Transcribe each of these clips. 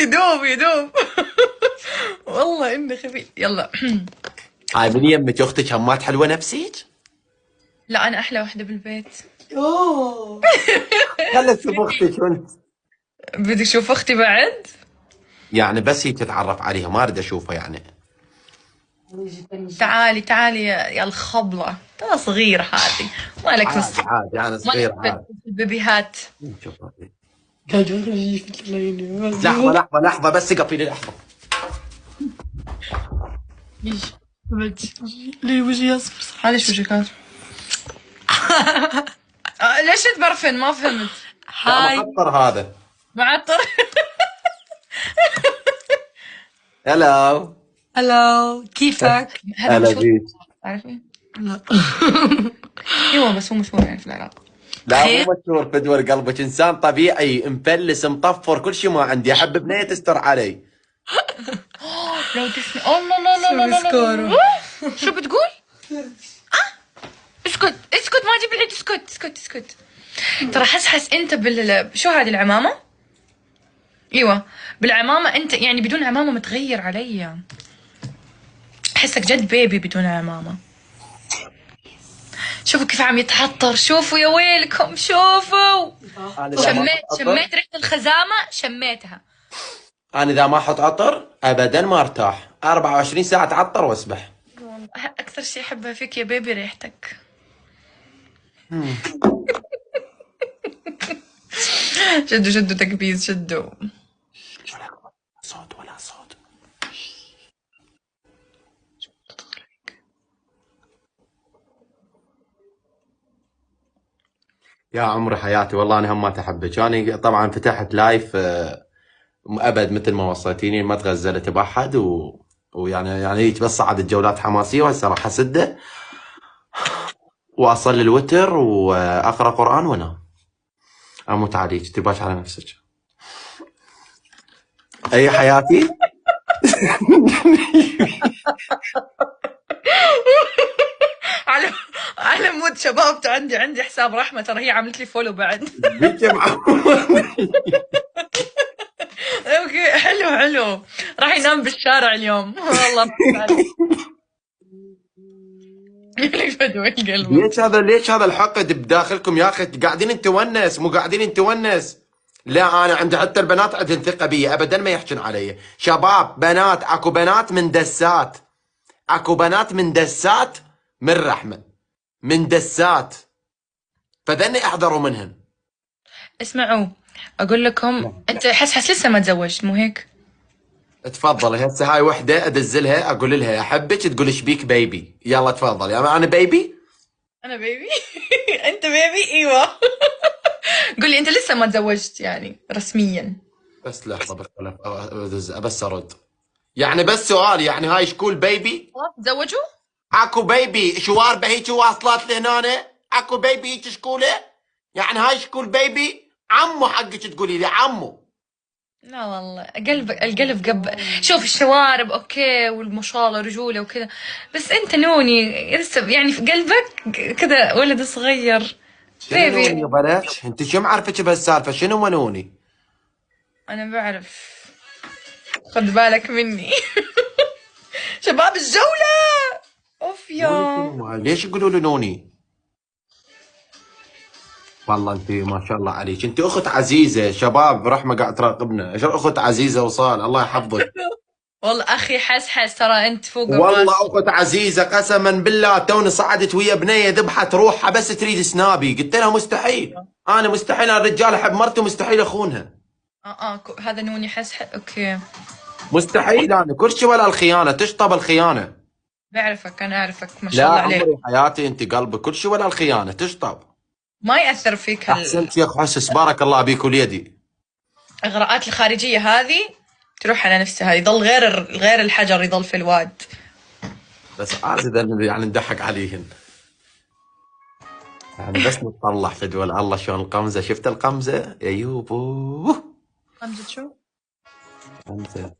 يدوب يدوب. والله انه خبيث. يلا. هاي من يمك اختك همات حلوه نفسيك؟ لا انا احلى وحده بالبيت. اوه خلي تشوف اختك وانت. بدك تشوف اختي بعد؟ يعني بس هي تتعرف عليها، ما اريد اشوفها يعني. تعالي تعالي يا الخبلة، ترى صغيرة هذه، مالك عادي نص. عادي انا صغير عادي. البيبيهات. شوف هذه. لحظه لحظه لحظه بس قفي لي لحظه. يجي بنتي ليه وجهي اصفر؟ ليش وجهك اصفر؟ ليش تبرفن؟ ما فهمت. لا معطر هذا. معطر. هلو. هلو كيفك؟ هذا هلا مشهور بيك. تعرفي؟ لا ايوه بس هو مشهور يعني في العراق. لا خير؟ مو مشهور فدوى قلبك، انسان طبيعي مفلس مطفر كل شيء ما عندي، احب بنيه تستر علي. لو تسمع الله لا لا لا لا سكارة. شو بتقول؟ اسكت اسكت، ما اجيب العيد، اسكت اسكت اسكت. ترى حس انت شو هذه العمامة؟ ايوه بالعمامة انت، يعني بدون عمامة متغير علي. احسك جد بيبي بدون عمامة. شوفوا كيف عم يتحطر، شوفوا يا ويلكم، شوفوا. شميت ريحة الخزامة، شميتها. انا اذا ما احط عطر ابدا ما ارتاح، 24 ساعه اتعطر واسبح. اكثر شيء احبها فيك يا بيبي ريحتك. شدوا شدوا تكبيس شدوا. صوت ولا صوت. يا عمري حياتي والله انا هم ما تحبك. انا طبعا فتحت لايف ابد مثل ما وصيتيني، ما تغزلت باحد ويعني هيك بس صعدت جولات حماسيه، وهسه راح اسده واصلي الوتر واقرا قران وانام. اموت عليك، تباش على نفسك. اي حياتي. على مود شباب، عندي حساب رحمة، ترى هي عملت لي فولو بعد. بيك يا محمد. اوكي حلو حلو، راح ينام بالشارع اليوم. والله فدوى القلب. ليش هذا الحقد بداخلكم يا اخي؟ قاعدين انت ونس، مو قاعدين انت ونس. لا انا عندي حتى البنات عندهم ثقه بي، ابدا ما يحجن علي. شباب بنات، اكو بنات من دسات، اكو بنات من دسات من رحمه، من دسات، فذني احذروا منهن. اسمعوا اقول لكم، انت حس لسه ما تزوجت مو هيك؟ تفضلي هسه هاي وحده ادزلها اقول لها احبك، تقول ايش بيك بيبي؟ يلا تفضلي. انا بيبي. انا بيبي. انت بيبي؟ ايوه. قول لي انت لسه ما تزوجت يعني رسميا؟ بس لحظه بس ارد. يعني بس سؤال، يعني هاي شكول بيبي؟ خلاص تزوجوا؟ اكو بيبي شواربه هيك واصلات لهنا؟ اكو بيبي هيك شكوله؟ يعني هاي شكول بيبي؟ عمو حقك تقولي لي عمو. لا والله القلب شوف الشوارب اوكي والما شاء الله رجوله وكذا، بس انت نوني لسه يعني في قلبك كذا ولد صغير شنو نوني بيبي. يا بنات؟ انت شو معرفتش بهالسالفه؟ شنو منوني؟ انا بعرف، خد بالك مني. شباب الجولة. اوف يا. ليش يقولوا لي نوني؟ والله انت ما شاء الله عليك، انت اخت عزيزه. شباب رحمه قاعد تراقبنا، اخت عزيزه وصال، الله يحفظك. والله اخي حس ترى انت فوق والله الراس. اخت عزيزه قسما بالله. توني صعدت ويا بنيه ذبحت روحها بس تريد سنابي، قلت لها مستحيل، انا مستحيل الرجال احب مرته، مستحيل اخونها. هذا نوني اوكي. مستحيل انا كل شيء ولا الخيانه، تشطب الخيانه. بعرفك انا اعرفك ما لا شاء الله عليك. عمري حياتي انت قلبك كل شيء ولا الخيانه، تشطب. ما ياثر فيك احسنت يا حسس، بارك الله بيك وليدي. الاغراءات الخارجيه هذه تروح على نفسها، يضل غير الحجر يضل في الواد. بس عادي يعني نضحك عليهن يعني، بس نطلع فدوى الله. شلون القمزه؟ شفت القمزه يا يوبو؟ قمزة شو؟ قمزه.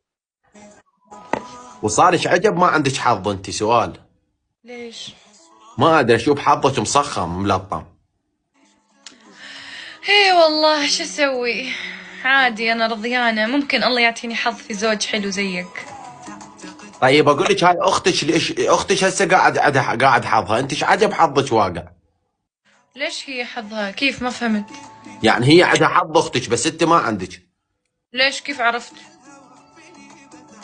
وصارش عجب ما عندك حظ انت؟ سؤال. ليش؟ ما ادري اشوف حظك مصخم ملطم. ايه والله شو اسوي؟ عادي انا رضيانة، ممكن الله يعطيني حظ في زوج حلو زيك. طيب اقول لك، هاي اختك ليش اختك هسه قاعد حظها، انت ايش عجب حظك واقع؟ ليش هي حظها؟ كيف؟ ما فهمت. يعني هي عندها حظ اختك بس انت ما عندك. ليش؟ كيف عرفت؟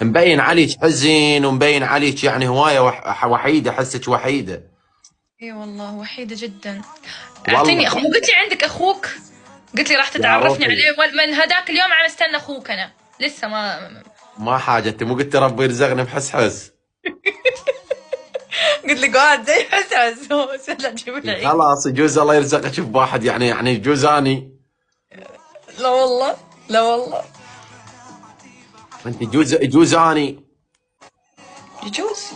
مبين عليك حزين ومبين عليك يعني هوايه وحيده، حسك وحيده. اي والله وحيدة جدا. والله اعطيني اخو، قلت لي عندك اخوك، قلت لي راح يا تتعرفني روحي، عليه، من هداك اليوم عم استنى اخوك انا، لسه ما. ما حاجه، انت مو قلت ربي يرزقني بحس. قلت لي قاعد زي حساس لا تجيب العيد. خلاص يجوز الله يرزقك بواحد، يعني يجوز اني. لا والله، لا والله. انت يجوز اني. يجوز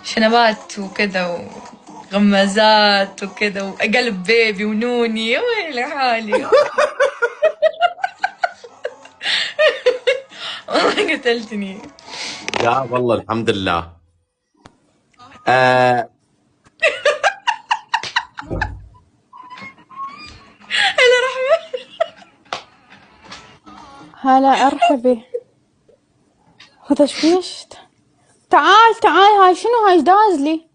شنبات وكذا وغمازات وكذا وقلب بيبي ونوني، يا ويلي حالي. والله قتلتني. لا والله الحمد لله. آه هلا رحمة. هلا ارحبي. خذ ايش فيش؟ تعال هاي شنو؟ هاي دازلي.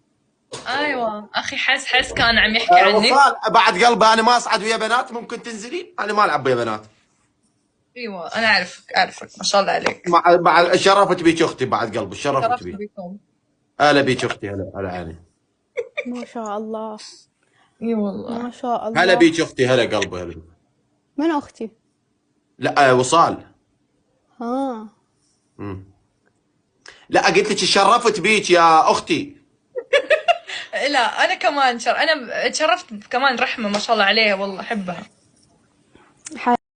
ايوه اخي، حس كان عم يحكي عنك. وصال بعد قلبي، انا ما اصعد ويا بنات، ممكن تنزلين؟ انا ما العب ويا بنات. ايوه انا اعرفك ما شاء الله عليك. مع شرفت بيك اختي، بعد قلبي شرفت شرفت بيك. بكم. هلا بيك اختي، هلا عيني. ما شاء الله. اي والله. ما شاء الله. هلا بيك اختي، هلا قلبي، هلا. من اختي؟ لا وصال. ها. لا قلت لك شرفت بيك يا اختي. لا انا كمان انا تشرفت كمان، رحمة ما شاء الله عليها، والله احبها.